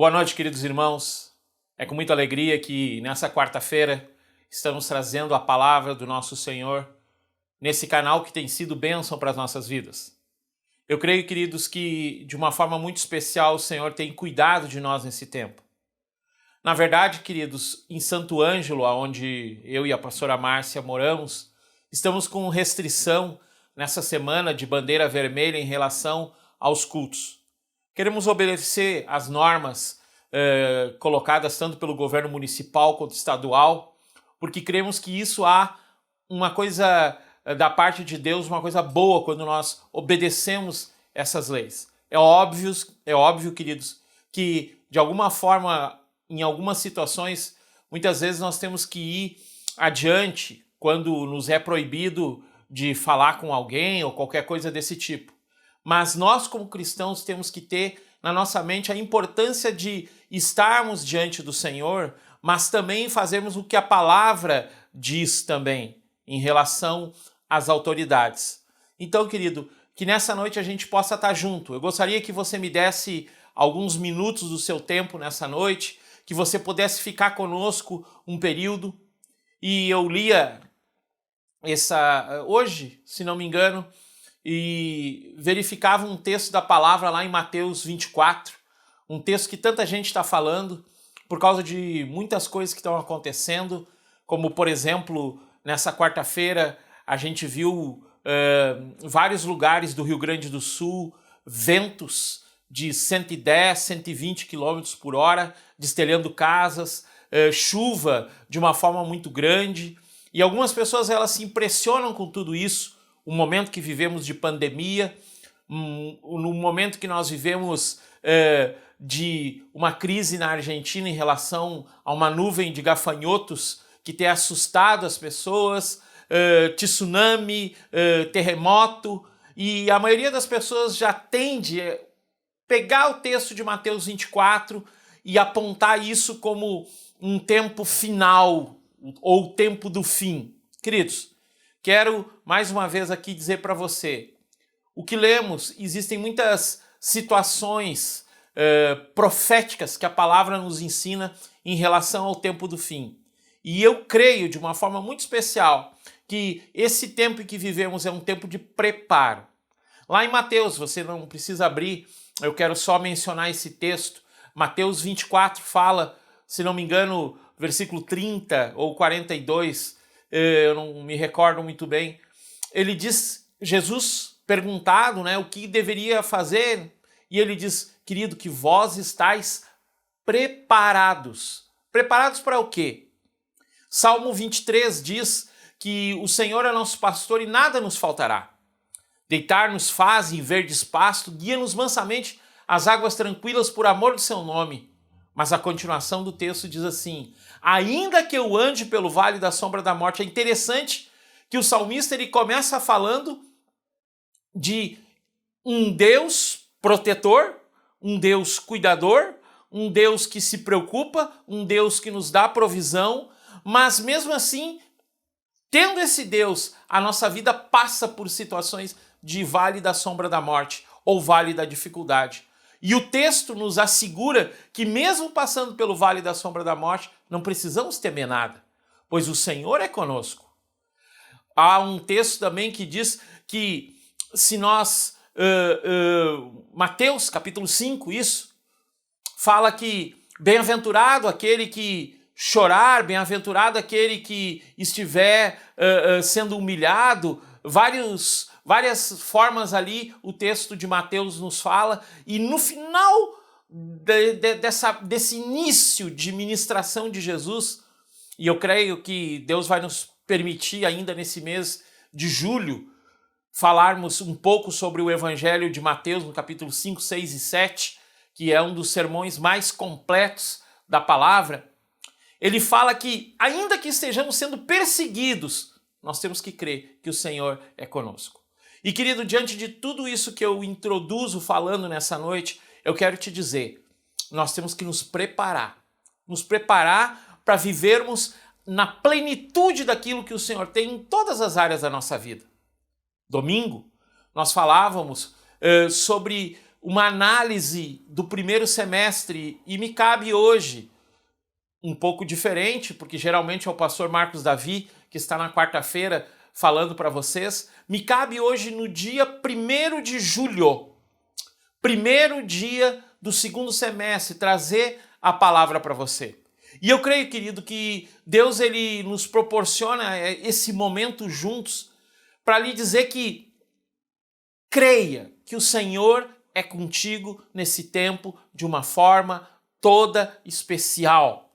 Boa noite, queridos irmãos. É com muita alegria que nessa quarta-feira estamos trazendo a palavra do nosso Senhor nesse canal que tem sido bênção para as nossas vidas. Eu creio, queridos, que de uma forma muito especial o Senhor tem cuidado de nós nesse tempo. Na verdade, queridos, em Santo Ângelo, onde eu e a pastora Márcia moramos, estamos com restrição nessa semana de bandeira vermelha em relação aos cultos. Queremos obedecer às normas colocadas tanto pelo governo municipal quanto estadual, porque cremos que isso há uma coisa da parte de Deus, uma coisa boa quando nós obedecemos essas leis. É óbvio, queridos, que de alguma forma, em algumas situações, muitas vezes nós temos que ir adiante quando nos é proibido de falar com alguém ou qualquer coisa desse tipo. Mas nós, como cristãos, temos que ter na nossa mente a importância de estarmos diante do Senhor, mas também fazermos o que a palavra diz também em relação às autoridades. Então, querido, que nessa noite a gente possa estar junto. Eu gostaria que você me desse alguns minutos do seu tempo nessa noite, que você pudesse ficar conosco um período. E eu lia hoje, se não me engano, e verificava um texto da palavra lá em Mateus 24, um texto que tanta gente está falando por causa de muitas coisas que estão acontecendo, como, por exemplo, nessa quarta-feira a gente viu vários lugares do Rio Grande do Sul, ventos de 110, 120 km por hora, destelhando casas, chuva de uma forma muito grande, e algumas pessoas elas se impressionam com tudo isso, o momento que vivemos de pandemia, no momento que nós vivemos de uma crise na Argentina em relação a uma nuvem de gafanhotos que tem assustado as pessoas, tsunami, terremoto, e a maioria das pessoas já tende a pegar o texto de Mateus 24 e apontar isso como um tempo final ou o tempo do fim. Queridos, quero mais uma vez aqui dizer para você, o que lemos, existem muitas situações proféticas que a palavra nos ensina em relação ao tempo do fim. E eu creio de uma forma muito especial que esse tempo que vivemos é um tempo de preparo. Lá em Mateus, você não precisa abrir, eu quero só mencionar esse texto. Mateus 24 fala, se não me engano, versículo 30 ou 42, eu não me recordo muito bem, ele diz, Jesus perguntado, o que deveria fazer, e ele diz, querido, que vós estáis preparados. Preparados para o quê? Salmo 23 diz que o Senhor é nosso pastor e nada nos faltará. Deitar-nos faz em verdes pasto, guia-nos mansamente às águas tranquilas por amor do seu nome. Mas a continuação do texto diz assim, ainda que eu ande pelo vale da sombra da morte, é interessante que o salmista ele começa falando de um Deus protetor, um Deus cuidador, um Deus que se preocupa, um Deus que nos dá provisão, mas mesmo assim, tendo esse Deus, a nossa vida passa por situações de vale da sombra da morte ou vale da dificuldade. E o texto nos assegura que mesmo passando pelo vale da sombra da morte, não precisamos temer nada, pois o Senhor é conosco. Há um texto também que diz que se nós, Mateus capítulo 5, isso, fala que bem-aventurado aquele que chorar, bem-aventurado aquele que estiver sendo humilhado, várias formas ali o texto de Mateus nos fala, e no final desse início de ministração de Jesus, e eu creio que Deus vai nos permitir ainda nesse mês de julho falarmos um pouco sobre o Evangelho de Mateus no capítulo 5, 6 e 7, que é um dos sermões mais completos da palavra. Ele fala que ainda que estejamos sendo perseguidos, nós temos que crer que o Senhor é conosco. E querido, diante de tudo isso que eu introduzo falando nessa noite, eu quero te dizer, nós temos que nos preparar para vivermos na plenitude daquilo que o Senhor tem em todas as áreas da nossa vida. Domingo, nós falávamos sobre uma análise do primeiro semestre e me cabe hoje um pouco diferente, porque geralmente é o pastor Marcos Davi que está na quarta-feira falando para vocês. Me cabe hoje no dia 1º de julho, primeiro dia do segundo semestre, trazer a palavra para você. E eu creio, querido, que Deus ele nos proporciona esse momento juntos para lhe dizer que creia que o Senhor é contigo nesse tempo de uma forma toda especial.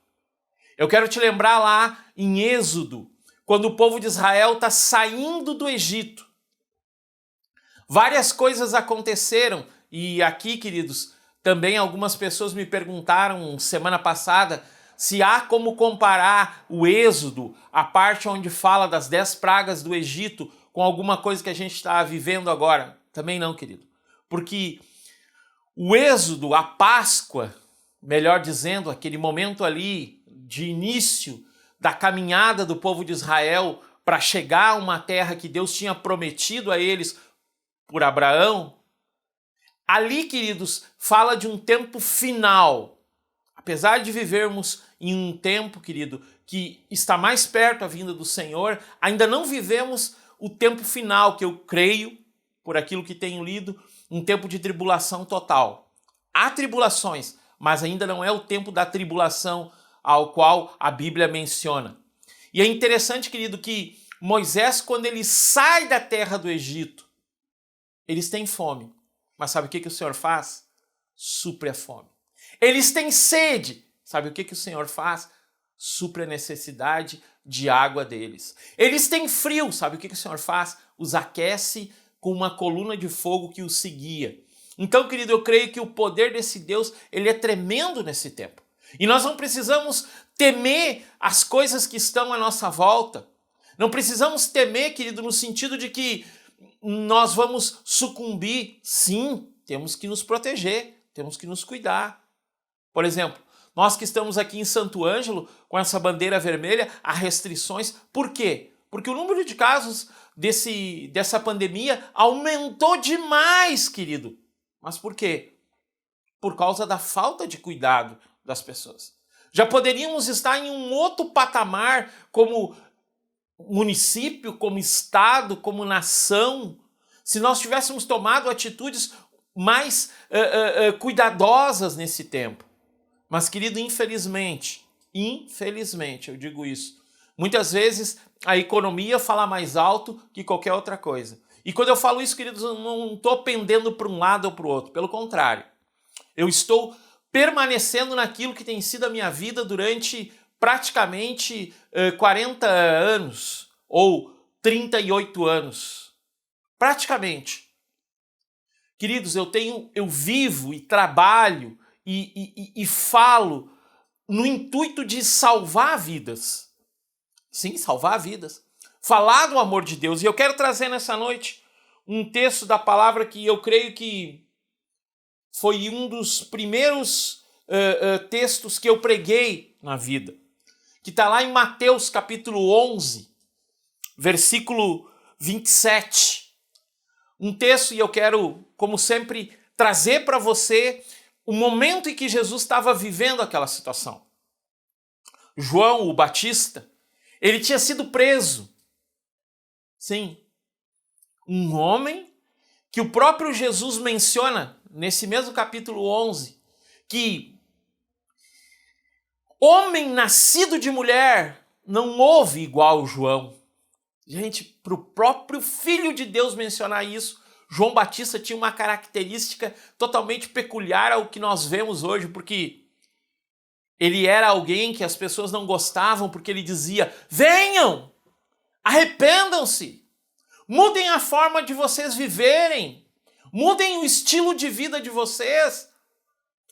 Eu quero te lembrar lá em Êxodo, quando o povo de Israel está saindo do Egito. Várias coisas aconteceram e aqui, queridos, também algumas pessoas me perguntaram semana passada se há como comparar o Êxodo, a parte onde fala das 10 pragas do Egito, com alguma coisa que a gente está vivendo agora. Também não, querido. Porque o Êxodo, a Páscoa, melhor dizendo, aquele momento ali de início da caminhada do povo de Israel para chegar a uma terra que Deus tinha prometido a eles por Abraão, ali, queridos, fala de um tempo final. Apesar de vivermos em um tempo, querido, que está mais perto a vinda do Senhor, ainda não vivemos o tempo final, que eu creio, por aquilo que tenho lido, um tempo de tribulação total. Há tribulações, mas ainda não é o tempo da tribulação ao qual a Bíblia menciona. E é interessante, querido, que Moisés, quando ele sai da terra do Egito, eles têm fome. Mas sabe o que o Senhor faz? Supre a fome. Eles têm sede. Sabe o que o Senhor faz? Supre a necessidade de água deles. Eles têm frio. Sabe o que o Senhor faz? Os aquece com uma coluna de fogo que os seguia. Então, querido, eu creio que o poder desse Deus, ele é tremendo nesse tempo. E nós não precisamos temer as coisas que estão à nossa volta. Não precisamos temer, querido, no sentido de que nós vamos sucumbir. Sim, temos que nos proteger, temos que nos cuidar. Por exemplo, nós que estamos aqui em Santo Ângelo, com essa bandeira vermelha, há restrições. Por quê? Porque o número de casos dessa pandemia aumentou demais, querido. Mas por quê? Por causa da falta de cuidado das pessoas. Já poderíamos estar em um outro patamar como município, como estado, como nação, se nós tivéssemos tomado atitudes mais cuidadosas nesse tempo. Mas, querido, infelizmente, eu digo isso, muitas vezes a economia fala mais alto que qualquer outra coisa. E quando eu falo isso, queridos, eu não estou pendendo para um lado ou para o outro. Pelo contrário, eu estou permanecendo naquilo que tem sido a minha vida durante praticamente 40 anos ou 38 anos. Praticamente. Queridos, eu vivo e trabalho e falo no intuito de salvar vidas. Sim, salvar vidas. Falar do amor de Deus. E eu quero trazer nessa noite um texto da palavra que eu creio que foi um dos primeiros textos que eu preguei na vida. Que está lá em Mateus capítulo 11, versículo 27. Um texto, e eu quero, como sempre, trazer para você o momento em que Jesus estava vivendo aquela situação. João, o Batista, ele tinha sido preso. Sim, um homem que o próprio Jesus menciona nesse mesmo capítulo 11, que homem nascido de mulher não houve igual João. Gente, para o próprio Filho de Deus mencionar isso, João Batista tinha uma característica totalmente peculiar ao que nós vemos hoje, porque ele era alguém que as pessoas não gostavam, porque ele dizia: venham, arrependam-se, mudem a forma de vocês viverem, mudem o estilo de vida de vocês.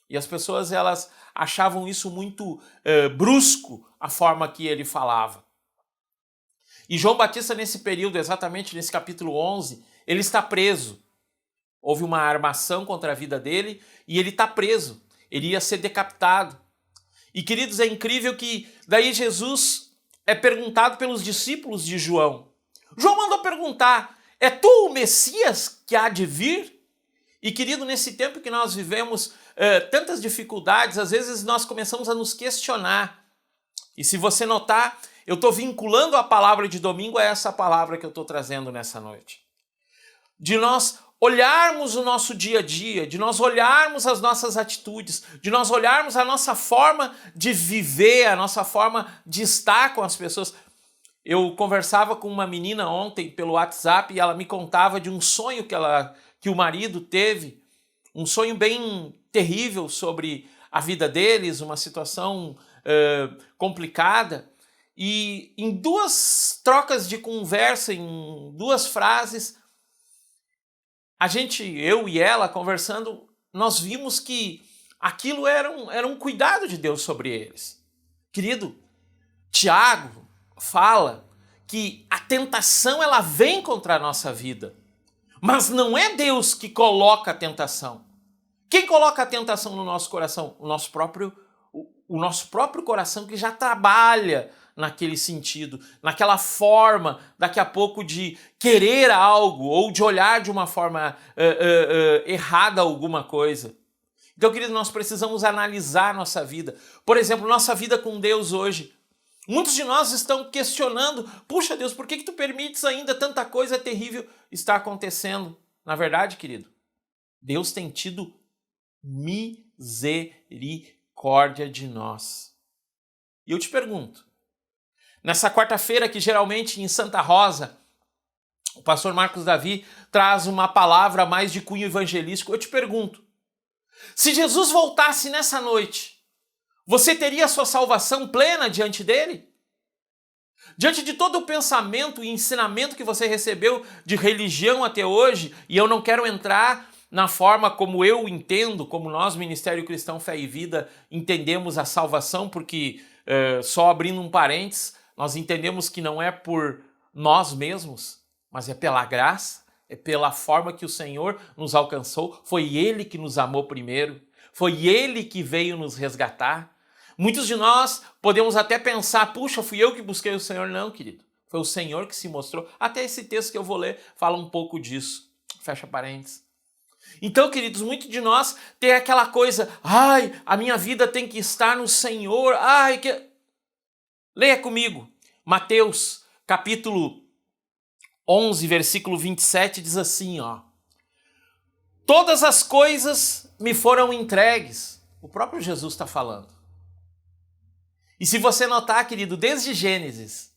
E as pessoas, elas achavam isso muito brusco, a forma que ele falava. E João Batista, nesse período, exatamente nesse capítulo 11, ele está preso. Houve uma armação contra a vida dele e ele está preso. Ele ia ser decapitado. E, queridos, é incrível que daí Jesus é perguntado pelos discípulos de João. João mandou perguntar: é tu o Messias que há de vir? E querido, nesse tempo que nós vivemos tantas dificuldades, às vezes nós começamos a nos questionar. E se você notar, eu estou vinculando a palavra de domingo a essa palavra que eu estou trazendo nessa noite. De nós olharmos o nosso dia a dia, de nós olharmos as nossas atitudes, de nós olharmos a nossa forma de viver, a nossa forma de estar com as pessoas. Eu conversava com uma menina ontem pelo WhatsApp e ela me contava de um sonho que o marido teve, um sonho bem terrível sobre a vida deles, uma situação complicada. E em 2 trocas de conversa, em 2 frases, eu e ela conversando, nós vimos que aquilo era um cuidado de Deus sobre eles. Querido, Tiago fala que a tentação ela vem contra a nossa vida, mas não é Deus que coloca a tentação. Quem coloca a tentação no nosso coração? O nosso próprio coração que já trabalha naquele sentido, naquela forma, daqui a pouco, de querer algo ou de olhar de uma forma errada alguma coisa. Então, querido, nós precisamos analisar nossa vida. Por exemplo, nossa vida com Deus hoje. Muitos de nós estão questionando, puxa Deus, por que tu permites ainda tanta coisa terrível estar acontecendo? Na verdade, querido, Deus tem tido misericórdia de nós. E eu te pergunto, nessa quarta-feira que geralmente em Santa Rosa, o pastor Marcos Davi traz uma palavra mais de cunho evangelístico, eu te pergunto, se Jesus voltasse nessa noite, você teria a sua salvação plena diante dele? Diante de todo o pensamento e ensinamento que você recebeu de religião até hoje, e eu não quero entrar na forma como eu entendo, como nós, Ministério Cristão Fé e Vida, entendemos a salvação, porque, só abrindo um parênteses, nós entendemos que não é por nós mesmos, mas é pela graça, é pela forma que o Senhor nos alcançou, foi Ele que nos amou primeiro, foi Ele que veio nos resgatar. Muitos de nós podemos até pensar, puxa, fui eu que busquei o Senhor. Não, querido, foi o Senhor que se mostrou. Até esse texto que eu vou ler fala um pouco disso. Fecha parênteses. Então, queridos, muitos de nós tem aquela coisa, a minha vida tem que estar no Senhor, Leia comigo, Mateus, capítulo 11, versículo 27, diz assim, todas as coisas me foram entregues. O próprio Jesus está falando. E se você notar, querido, desde Gênesis,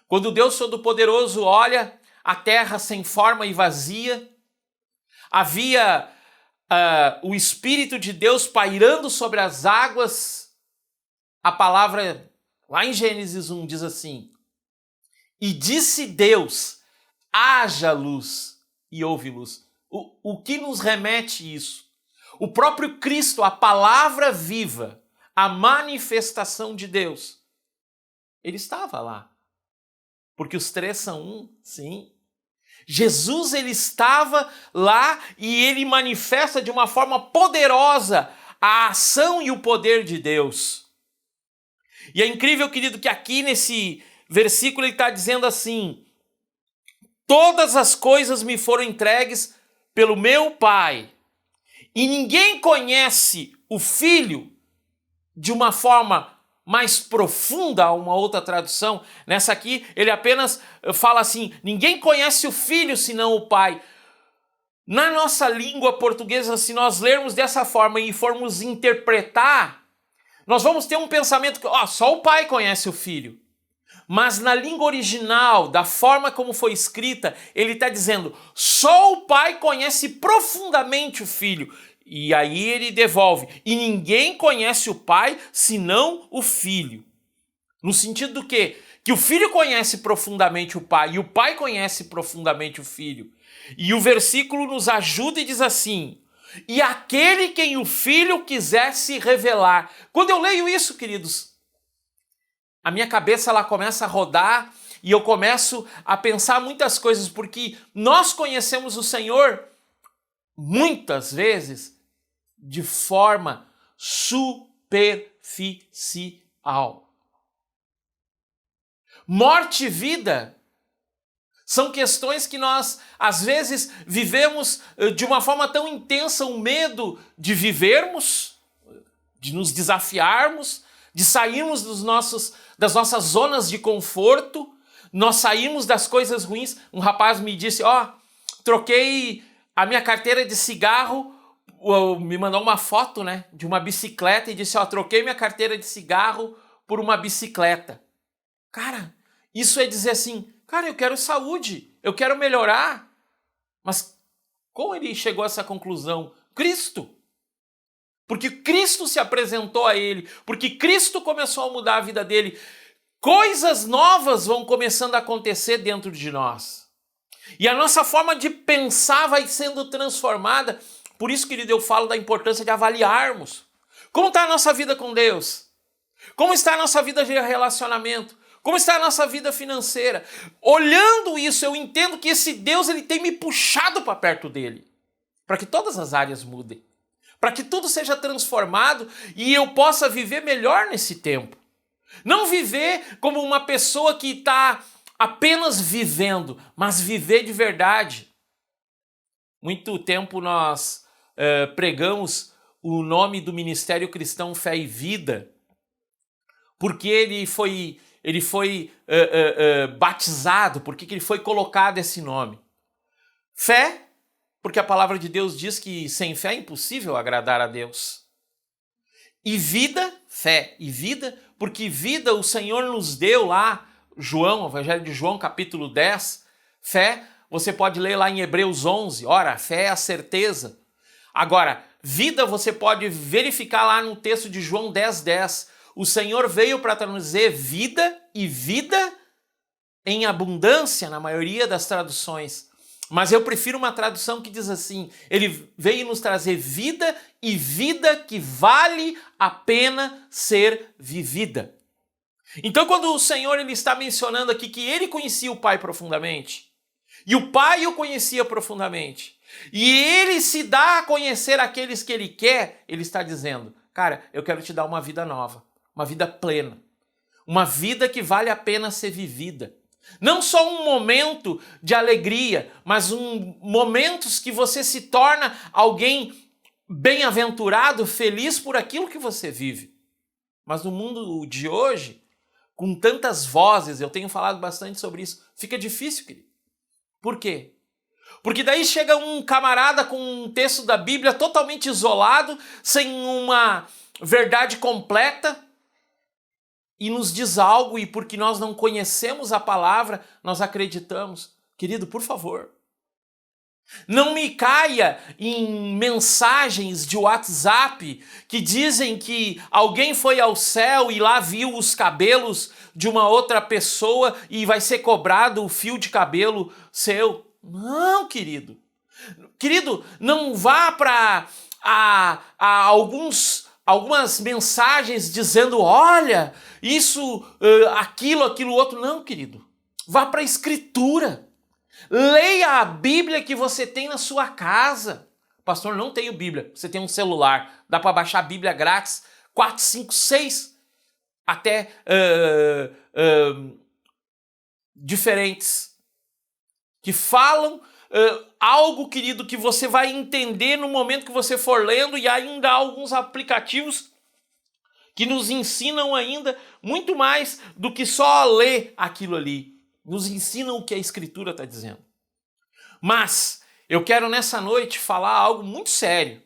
quando Deus Todo-Poderoso olha a terra sem forma e vazia, havia o Espírito de Deus pairando sobre as águas. A palavra, lá em Gênesis 1, diz assim, e disse Deus, haja luz, e houve luz. O que nos remete isso? O próprio Cristo, a palavra viva, a manifestação de Deus, ele estava lá. Porque os 3 são um, sim. Jesus, ele estava lá e ele manifesta de uma forma poderosa a ação e o poder de Deus. E é incrível, querido, que aqui nesse versículo ele está dizendo assim, todas as coisas me foram entregues pelo meu Pai, e ninguém conhece o Filho de uma forma mais profunda, uma outra tradução. Nessa aqui, ele apenas fala assim, ninguém conhece o Filho senão o Pai. Na nossa língua portuguesa, se nós lermos dessa forma e formos interpretar, nós vamos ter um pensamento que só o Pai conhece o Filho. Mas na língua original, da forma como foi escrita, ele está dizendo, só o Pai conhece profundamente o Filho. E aí ele devolve, e ninguém conhece o Pai senão o Filho. No sentido do quê? Que o Filho conhece profundamente o Pai, e o Pai conhece profundamente o Filho. E o versículo nos ajuda e diz assim, e aquele quem o Filho quiser se revelar. Quando eu leio isso, queridos, a minha cabeça ela começa a rodar, e eu começo a pensar muitas coisas, porque nós conhecemos o Senhor muitas vezes de forma superficial. Morte e vida São questões que nós, às vezes, vivemos de uma forma tão intensa o medo de vivermos, de nos desafiarmos, de sairmos das nossas zonas de conforto, nós saímos das coisas ruins. Um rapaz me disse, troquei a minha carteira de cigarro, me mandou uma foto, né, de uma bicicleta e disse, troquei minha carteira de cigarro por uma bicicleta. Cara, isso é dizer assim, cara, eu quero saúde, eu quero melhorar. Mas como ele chegou a essa conclusão? Cristo. Porque Cristo se apresentou a ele, porque Cristo começou a mudar a vida dele. Coisas novas vão começando a acontecer dentro de nós. E a nossa forma de pensar vai sendo transformada. Por isso, querido, eu falo da importância de avaliarmos. Como está a nossa vida com Deus? Como está a nossa vida de relacionamento? Como está a nossa vida financeira? Olhando isso, eu entendo que esse Deus ele tem me puxado para perto dele. Para que todas as áreas mudem. Para que tudo seja transformado e eu possa viver melhor nesse tempo. Não viver como uma pessoa que está apenas vivendo, mas viver de verdade. Muito tempo nós pregamos o nome do Ministério Cristão Fé e Vida, porque ele foi batizado, porque ele foi colocado esse nome. Fé, porque a palavra de Deus diz que sem fé é impossível agradar a Deus. E vida, fé e vida, porque vida o Senhor nos deu lá, João, Evangelho de João, capítulo 10, fé, você pode ler lá em Hebreus 11, ora, fé é a certeza. Agora, vida você pode verificar lá no texto de João 10:10. O Senhor veio para trazer vida e vida em abundância, na maioria das traduções. Mas eu prefiro uma tradução que diz assim, ele veio nos trazer vida e vida que vale a pena ser vivida. Então, quando o Senhor ele está mencionando aqui que ele conhecia o Pai profundamente, e o Pai o conhecia profundamente, e ele se dá a conhecer aqueles que ele quer, ele está dizendo, cara, eu quero te dar uma vida nova, uma vida plena, uma vida que vale a pena ser vivida. Não só um momento de alegria, mas momentos que você se torna alguém bem-aventurado, feliz por aquilo que você vive. Mas no mundo de hoje, com tantas vozes, eu tenho falado bastante sobre isso, fica difícil, querido. Por quê? Porque daí chega um camarada com um texto da Bíblia totalmente isolado, sem uma verdade completa, e nos diz algo, e porque nós não conhecemos a palavra, nós acreditamos. Querido, por favor, não me caia em mensagens de WhatsApp que dizem que alguém foi ao céu e lá viu os cabelos de uma outra pessoa e vai ser cobrado o fio de cabelo seu. Não, querido. Querido, não vá para algumas mensagens dizendo, olha, isso, aquilo outro. Não, querido. Vá para a Escritura. Leia a Bíblia que você tem na sua casa. Pastor, não tenho Bíblia. Você tem um celular. Dá para baixar a Bíblia grátis. 4, 5, 6. Até diferentes. Que falam algo, querido, que você vai entender no momento que você for lendo, e ainda há alguns aplicativos que nos ensinam ainda muito mais do que só ler aquilo ali. Nos ensinam o que a Escritura está dizendo. Mas eu quero nessa noite falar algo muito sério,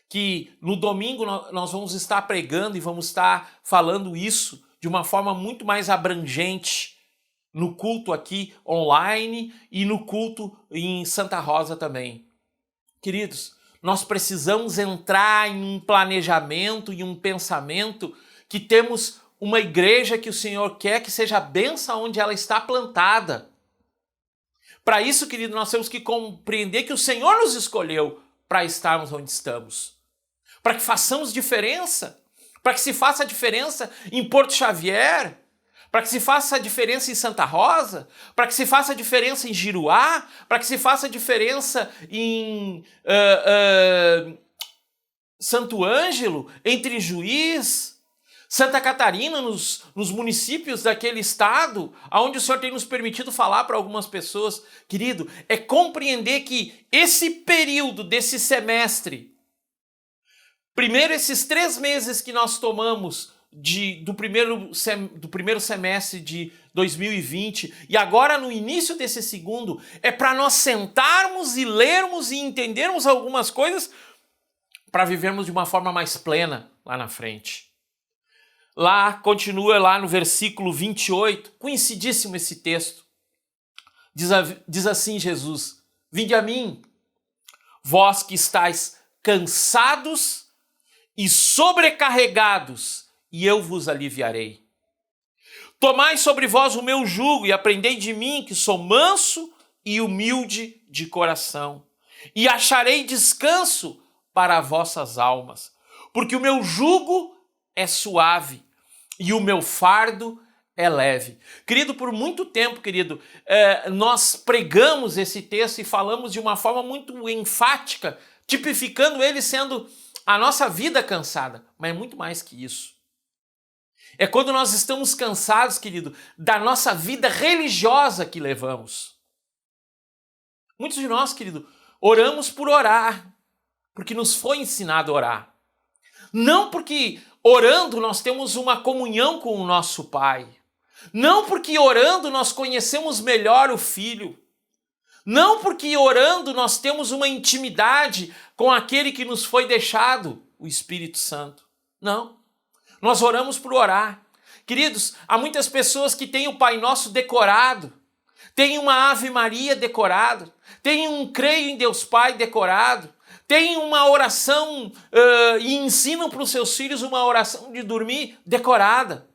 que no domingo nós vamos estar pregando e vamos estar falando isso de uma forma muito mais abrangente, no culto aqui online e no culto em Santa Rosa também. Queridos, nós precisamos entrar em um planejamento e um pensamento que temos uma igreja que o Senhor quer que seja a bênção onde ela está plantada. Para isso, querido, nós temos que compreender que o Senhor nos escolheu para estarmos onde estamos. Para que façamos diferença. Para que se faça a diferença em Porto Xavier. Para que se faça a diferença em Santa Rosa, para que se faça a diferença em Giruá, para que se faça a diferença em Santo Ângelo, entre Juiz. Santa Catarina, nos municípios daquele estado, onde o Senhor tem nos permitido falar para algumas pessoas. Querido, é compreender que esse período desse semestre, primeiro esses 3 meses que nós tomamos do primeiro semestre de 2020 e agora no início desse segundo, é para nós sentarmos e lermos e entendermos algumas coisas para vivermos de uma forma mais plena lá na frente. Lá, continua lá no versículo 28, conhecidíssimo esse texto. Diz assim Jesus: vinde a mim, vós que estáis cansados e sobrecarregados, e eu vos aliviarei. Tomai sobre vós o meu jugo e aprendei de mim, que sou manso e humilde de coração, e acharei descanso para vossas almas, porque o meu jugo é suave e o meu fardo é leve. Querido, por muito tempo, querido, nós pregamos esse texto e falamos de uma forma muito enfática, tipificando ele sendo a nossa vida cansada, mas é muito mais que isso. É quando nós estamos cansados, querido, da nossa vida religiosa que levamos. Muitos de nós, querido, oramos por orar, porque nos foi ensinado a orar. Não porque orando nós temos uma comunhão com o nosso Pai. Não porque orando nós conhecemos melhor o Filho. Não porque orando nós temos uma intimidade com aquele que nos foi deixado, o Espírito Santo. Não. Nós oramos por orar. Queridos, há muitas pessoas que têm o Pai Nosso decorado, têm uma Ave Maria decorado, têm um Creio em Deus Pai decorado, têm uma oração e ensinam para os seus filhos uma oração de dormir decorada.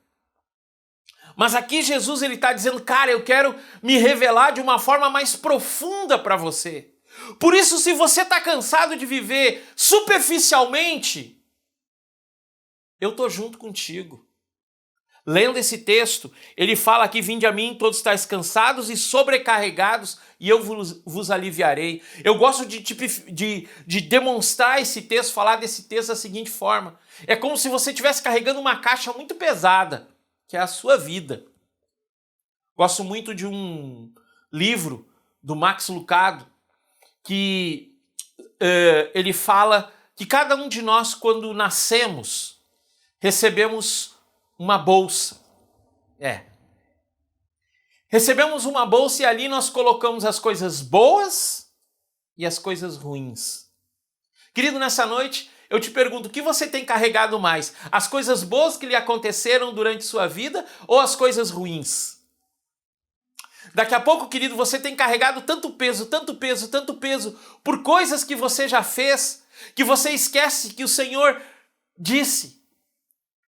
Mas aqui Jesus está dizendo, cara, eu quero me revelar de uma forma mais profunda para você. Por isso, se você está cansado de viver superficialmente, eu estou junto contigo. Lendo esse texto, ele fala aqui, vinde a mim, todos estáis cansados e sobrecarregados, e eu vos aliviarei. Eu gosto de demonstrar esse texto, falar desse texto da seguinte forma. É como se você estivesse carregando uma caixa muito pesada, que é a sua vida. Gosto muito de um livro do Max Lucado, que ele fala que cada um de nós, quando nascemos, recebemos uma bolsa. Recebemos uma bolsa e ali nós colocamos as coisas boas e as coisas ruins. Querido, nessa noite eu te pergunto, o que você tem carregado mais? As coisas boas que lhe aconteceram durante sua vida ou as coisas ruins? Daqui a pouco, querido, você tem carregado tanto peso por coisas que você já fez, que você esquece que o Senhor disse: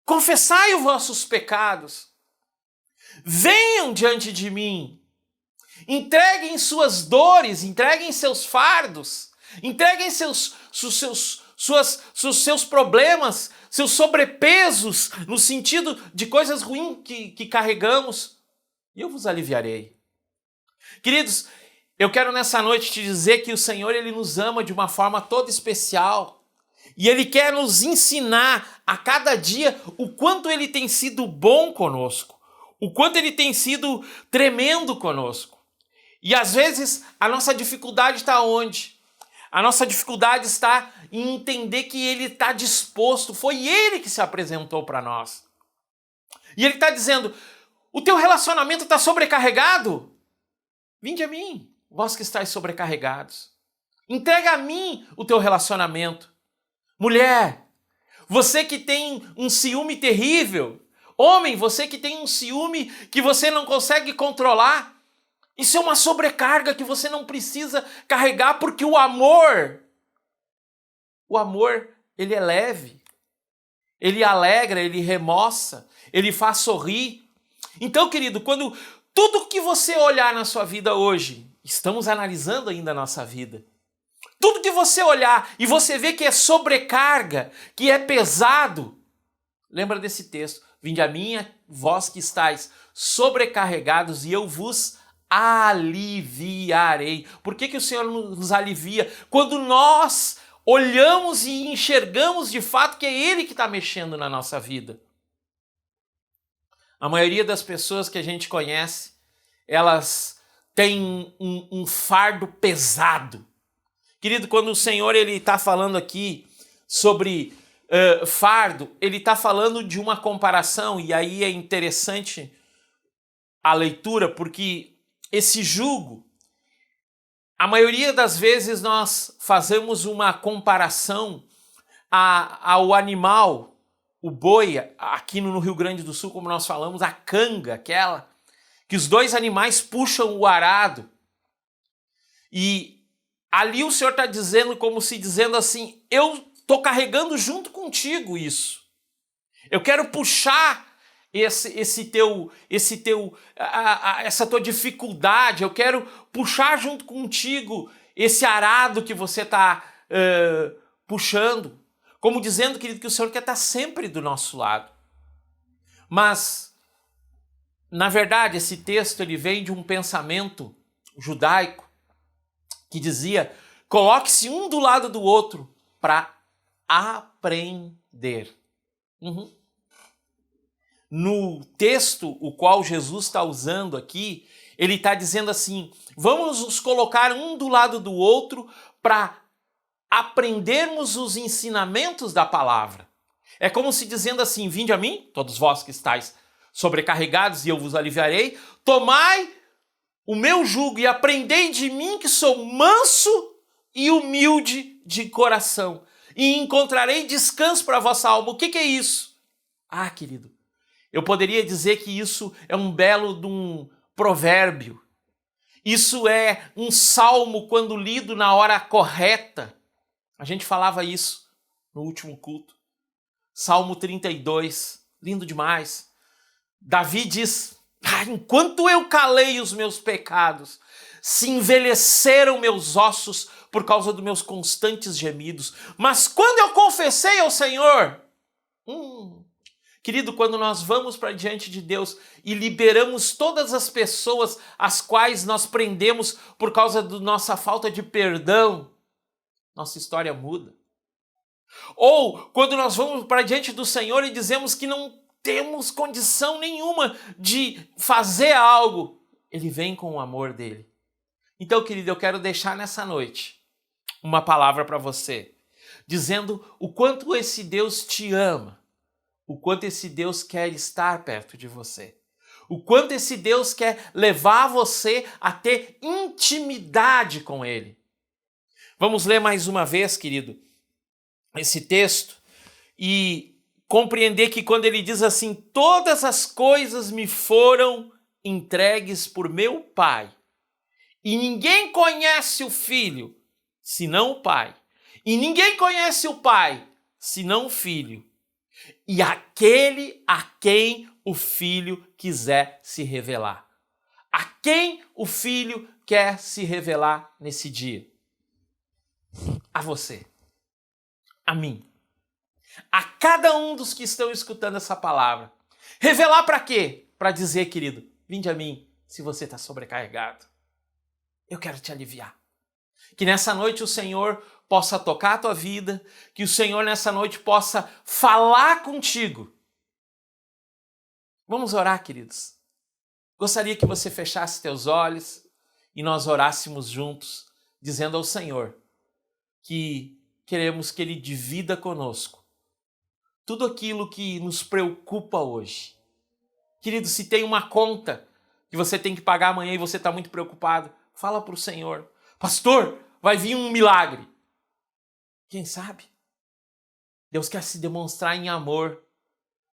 confessai os vossos pecados, venham diante de mim, entreguem suas dores, entreguem seus fardos, entreguem seus problemas, seus sobrepesos, no sentido de coisas ruins que carregamos, e eu vos aliviarei. Queridos, eu quero nessa noite te dizer que o Senhor, Ele nos ama de uma forma toda especial. E Ele quer nos ensinar a cada dia o quanto Ele tem sido bom conosco, o quanto Ele tem sido tremendo conosco. E às vezes a nossa dificuldade está onde? A nossa dificuldade está em entender que Ele está disposto, foi Ele que se apresentou para nós. E Ele está dizendo, o teu relacionamento está sobrecarregado? Vinde a mim, vós que estáis sobrecarregados. Entrega a mim o teu relacionamento. Mulher, você que tem um ciúme terrível, homem, você que tem um ciúme que você não consegue controlar, isso é uma sobrecarga que você não precisa carregar, porque o amor, ele é leve, ele alegra, ele remoça, ele faz sorrir. Então, querido, quando tudo que você olhar na sua vida hoje, estamos analisando ainda a nossa vida, tudo que você olhar e você vê que é sobrecarga, que é pesado, lembra desse texto, vinde a mim, vós que estáis sobrecarregados e eu vos aliviarei. Por que o Senhor nos alivia? Quando nós olhamos e enxergamos de fato que é Ele que está mexendo na nossa vida. A maioria das pessoas que a gente conhece, elas têm um fardo pesado. Querido, quando o Senhor está falando aqui sobre fardo, ele está falando de uma comparação, e aí é interessante a leitura, porque esse jugo, a maioria das vezes nós fazemos uma comparação ao animal, o boi, aqui no Rio Grande do Sul, como nós falamos, a canga, aquela, que os dois animais puxam o arado. E ali o Senhor está dizendo, como se dizendo assim, eu estou carregando junto contigo isso. Eu quero puxar essa tua dificuldade, eu quero puxar junto contigo esse arado que você está puxando, como dizendo, querido, que o Senhor quer estar sempre do nosso lado. Mas, na verdade, esse texto ele vem de um pensamento judaico que dizia, coloque-se um do lado do outro para aprender. No texto o qual Jesus está usando aqui, ele está dizendo assim, vamos nos colocar um do lado do outro para aprendermos os ensinamentos da palavra. É como se dizendo assim, vinde a mim, todos vós que estáis sobrecarregados e eu vos aliviarei, tomai o meu jugo e aprendei de mim que sou manso e humilde de coração e encontrarei descanso para a vossa alma. O que é isso? Ah, querido, eu poderia dizer que isso é um belo de um provérbio. Isso é um salmo quando lido na hora correta. A gente falava isso no último culto. Salmo 32, lindo demais. Davi diz, enquanto eu calei os meus pecados, se envelheceram meus ossos por causa dos meus constantes gemidos. Mas quando eu confessei ao Senhor... Querido, quando nós vamos para diante de Deus e liberamos todas as pessoas as quais nós prendemos por causa da nossa falta de perdão, nossa história muda. Ou quando nós vamos para diante do Senhor e dizemos que não temos condição nenhuma de fazer algo, Ele vem com o amor dele. Então, querido, eu quero deixar nessa noite uma palavra para você, dizendo o quanto esse Deus te ama, o quanto esse Deus quer estar perto de você, o quanto esse Deus quer levar você a ter intimidade com Ele. Vamos ler mais uma vez, querido, esse texto e compreender que quando ele diz assim, todas as coisas me foram entregues por meu Pai, e ninguém conhece o Filho, senão o Pai, e ninguém conhece o Pai, senão o Filho, e aquele a quem o Filho quiser se revelar. A quem o Filho quer se revelar nesse dia? A você, a mim, a cada um dos que estão escutando essa palavra. Revelar para quê? Para dizer, querido, vinde a mim se você está sobrecarregado. Eu quero te aliviar. Que nessa noite o Senhor possa tocar a tua vida, que o Senhor nessa noite possa falar contigo. Vamos orar, queridos. Gostaria que você fechasse teus olhos e nós orássemos juntos, dizendo ao Senhor que queremos que Ele divida conosco tudo aquilo que nos preocupa hoje. Querido, se tem uma conta que você tem que pagar amanhã e você está muito preocupado, fala para o Senhor. Pastor, vai vir um milagre. Quem sabe? Deus quer se demonstrar em amor,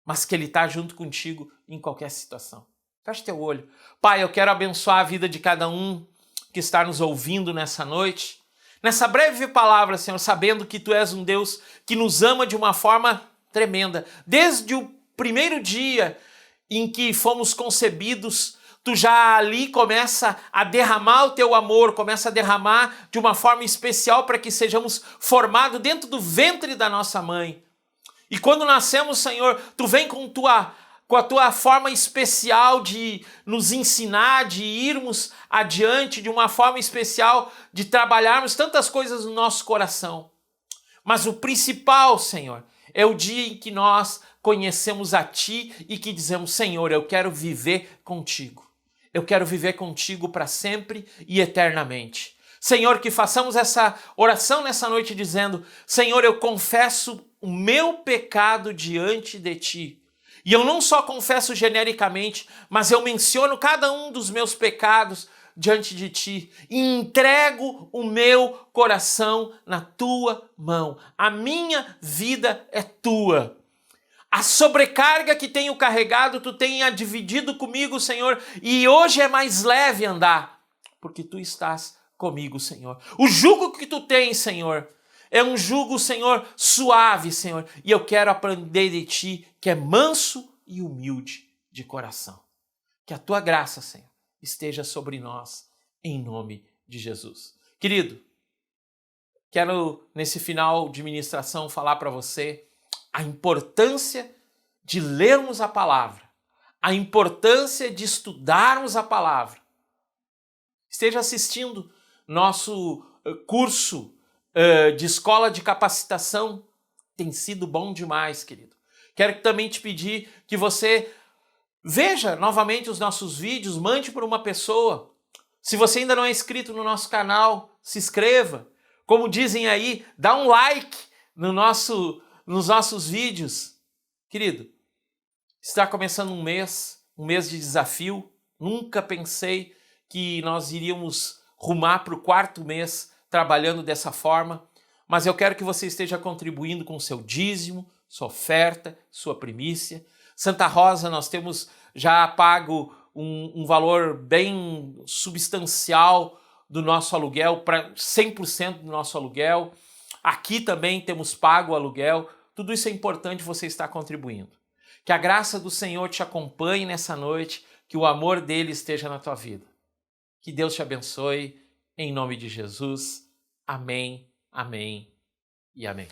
mas que Ele está junto contigo em qualquer situação. Feche teu olho. Pai, eu quero abençoar a vida de cada um que está nos ouvindo nessa noite. Nessa breve palavra, Senhor, sabendo que Tu és um Deus que nos ama de uma forma tremenda. Desde o primeiro dia em que fomos concebidos, Tu já ali começa a derramar o Teu amor, começa a derramar de uma forma especial para que sejamos formados dentro do ventre da nossa mãe. E quando nascemos, Senhor, Tu vem com a Tua forma especial de nos ensinar, de irmos adiante, de uma forma especial de trabalharmos tantas coisas no nosso coração. Mas o principal, Senhor, é o dia em que nós conhecemos a Ti e que dizemos, Senhor, eu quero viver contigo. Eu quero viver contigo para sempre e eternamente. Senhor, que façamos essa oração nessa noite dizendo, Senhor, eu confesso o meu pecado diante de Ti. E eu não só confesso genericamente, mas eu menciono cada um dos meus pecados diante de Ti e entrego o meu coração na Tua mão. A minha vida é Tua. A sobrecarga que tenho carregado, Tu tenha dividido comigo, Senhor, e hoje é mais leve andar, porque Tu estás comigo, Senhor. O jugo que Tu tens, Senhor, é um jugo, Senhor, suave, Senhor, e eu quero aprender de Ti, que é manso e humilde de coração. Que a Tua graça, Senhor, esteja sobre nós, em nome de Jesus. Querido, quero nesse final de ministração falar para você a importância de lermos a palavra, a importância de estudarmos a palavra. Esteja assistindo nosso curso de escola de capacitação, tem sido bom demais, querido. Quero também te pedir que você veja novamente os nossos vídeos, mande para uma pessoa. Se você ainda não é inscrito no nosso canal, se inscreva. Como dizem aí, dá um like nos nossos vídeos. Querido, está começando um mês de desafio. Nunca pensei que nós iríamos rumar para o 4º mês trabalhando dessa forma, mas eu quero que você esteja contribuindo com o seu dízimo, sua oferta, sua primícia. Santa Rosa, nós temos já pago um valor bem substancial do nosso aluguel, para 100% do nosso aluguel. Aqui também temos pago o aluguel. Tudo isso é importante você estar contribuindo. Que a graça do Senhor te acompanhe nessa noite, que o amor dele esteja na tua vida. Que Deus te abençoe, em nome de Jesus. Amém, amém e amém.